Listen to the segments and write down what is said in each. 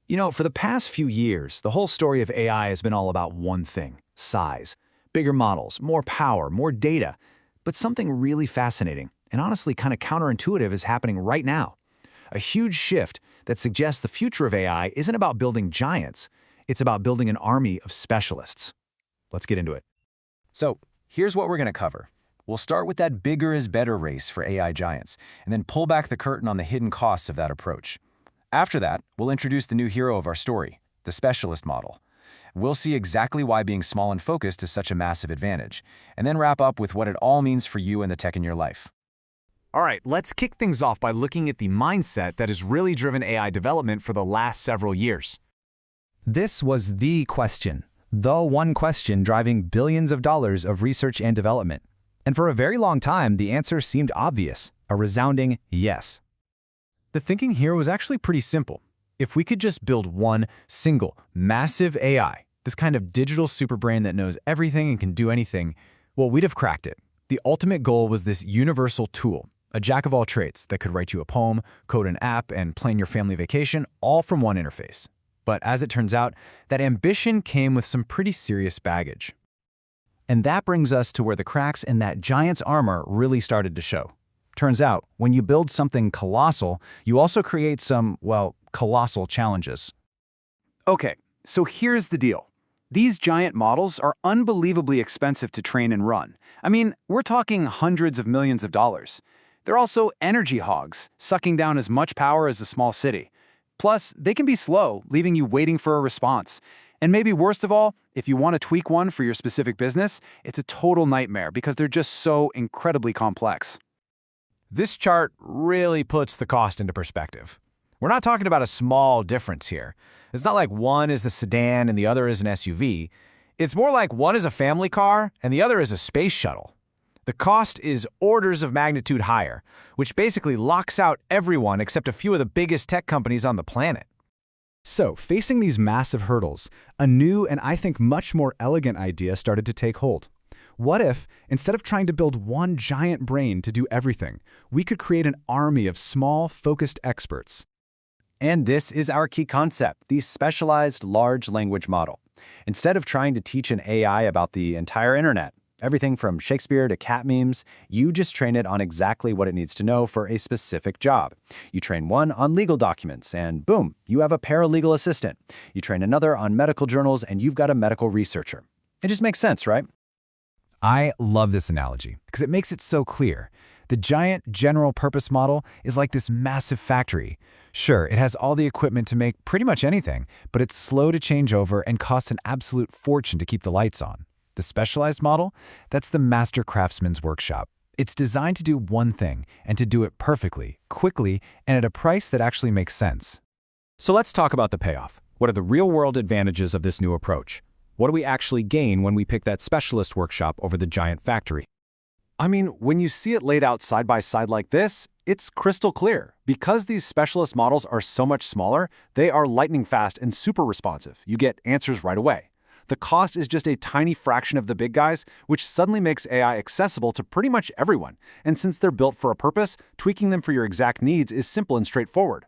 For the past few years, the whole story of AI has been all about one thing: size. Bigger models, more power, more data. But something really fascinating, and honestly kind of counterintuitive, is happening right now. A huge shift that suggests the future of AI isn't about building giants, it's about building an army of specialists. Let's get into it. So, here's what we're going to cover. We'll start with that bigger is better race for AI giants, and then pull back the curtain on the hidden costs of that approach. After that, we'll introduce the new hero of our story, the specialist model. We'll see exactly why being small and focused is such a massive advantage, and then wrap up with what it all means for you and the tech in your life. All right, let's kick things off by looking at the mindset that has really driven AI development for the last several years. This was the question, the one question driving billions of dollars of research and development. And for a very long time, the answer seemed obvious, a resounding yes. The thinking here was actually pretty simple. If we could just build one single, massive AI, this kind of digital superbrain that knows everything and can do anything, well, we'd have cracked it. The ultimate goal was this universal tool, a jack of all trades that could write you a poem, code an app, and plan your family vacation, all from one interface. But as it turns out, that ambition came with some pretty serious baggage. And that brings us to where the cracks in that giant's armor really started to show. Turns out, when you build something colossal, you also create some, well, colossal challenges. Okay, so here's the deal. These giant models are unbelievably expensive to train and run. I mean, we're talking hundreds of millions of dollars. They're also energy hogs, sucking down as much power as a small city. Plus, they can be slow, leaving you waiting for a response. And maybe worst of all, if you want to tweak one for your specific business, it's a total nightmare because they're just so incredibly complex. This chart really puts the cost into perspective. We're not talking about a small difference here. It's not like one is a sedan and the other is an SUV. It's more like one is a family car and the other is a space shuttle. The cost is orders of magnitude higher, which basically locks out everyone except a few of the biggest tech companies on the planet. So, facing these massive hurdles, a new and I think much more elegant idea started to take hold. What if, instead of trying to build one giant brain to do everything, we could create an army of small, focused experts? And this is our key concept, the specialized large language model. Instead of trying to teach an AI about the entire internet, everything from Shakespeare to cat memes, you just train it on exactly what it needs to know for a specific job. You train one on legal documents, and boom, you have a paralegal assistant. You train another on medical journals, and you've got a medical researcher. It just makes sense, right? I love this analogy because it makes it so clear. The giant general-purpose model is like this massive factory. Sure, it has all the equipment to make pretty much anything, but it's slow to change over and costs an absolute fortune to keep the lights on. The specialized model? That's the master craftsman's workshop. It's designed to do one thing, and to do it perfectly, quickly, and at a price that actually makes sense. So let's talk about the payoff. What are the real-world advantages of this new approach? What do we actually gain when we pick that specialist workshop over the giant factory? I mean, when you see it laid out side by side like this, it's crystal clear. Because these specialist models are so much smaller, they are lightning fast and super responsive. You get answers right away. The cost is just a tiny fraction of the big guys, which suddenly makes AI accessible to pretty much everyone. And since they're built for a purpose, tweaking them for your exact needs is simple and straightforward.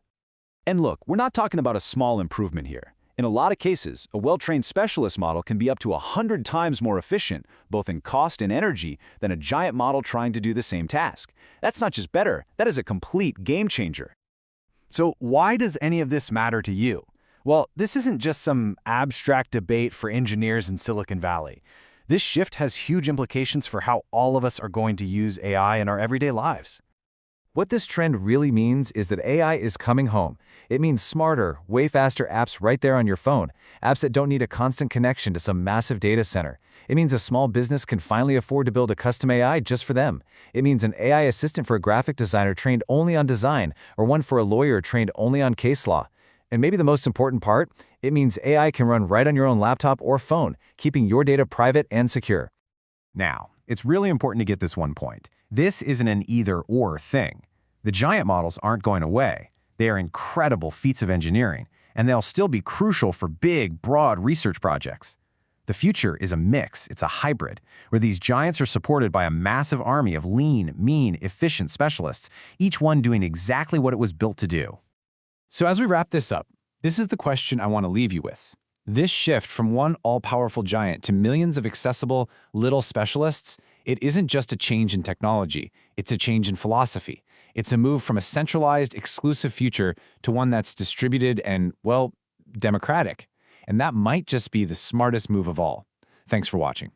And look, we're not talking about a small improvement here. In a lot of cases, a well-trained specialist model can be up to 100 times more efficient, both in cost and energy, than a giant model trying to do the same task. That's not just better, that is a complete game changer. So why does any of this matter to you? Well, this isn't just some abstract debate for engineers in Silicon Valley. This shift has huge implications for how all of us are going to use AI in our everyday lives. What this trend really means is that AI is coming home. It means smarter, way faster apps right there on your phone, apps that don't need a constant connection to some massive data center. It means a small business can finally afford to build a custom AI just for them. It means an AI assistant for a graphic designer trained only on design, or one for a lawyer trained only on case law. And maybe the most important part, it means AI can run right on your own laptop or phone, keeping your data private and secure. Now, it's really important to get this one point. This isn't an either-or thing. The giant models aren't going away. They are incredible feats of engineering, and they'll still be crucial for big, broad research projects. The future is a mix, it's a hybrid, where these giants are supported by a massive army of lean, mean, efficient specialists, each one doing exactly what it was built to do. So as we wrap this up, This is the question I want to leave you with. This shift from one all-powerful giant to millions of accessible, little specialists, it isn't just a change in technology, it's a change in philosophy. It's a move from a centralized, exclusive future to one that's distributed and, well, democratic. And that might just be the smartest move of all. Thanks for watching.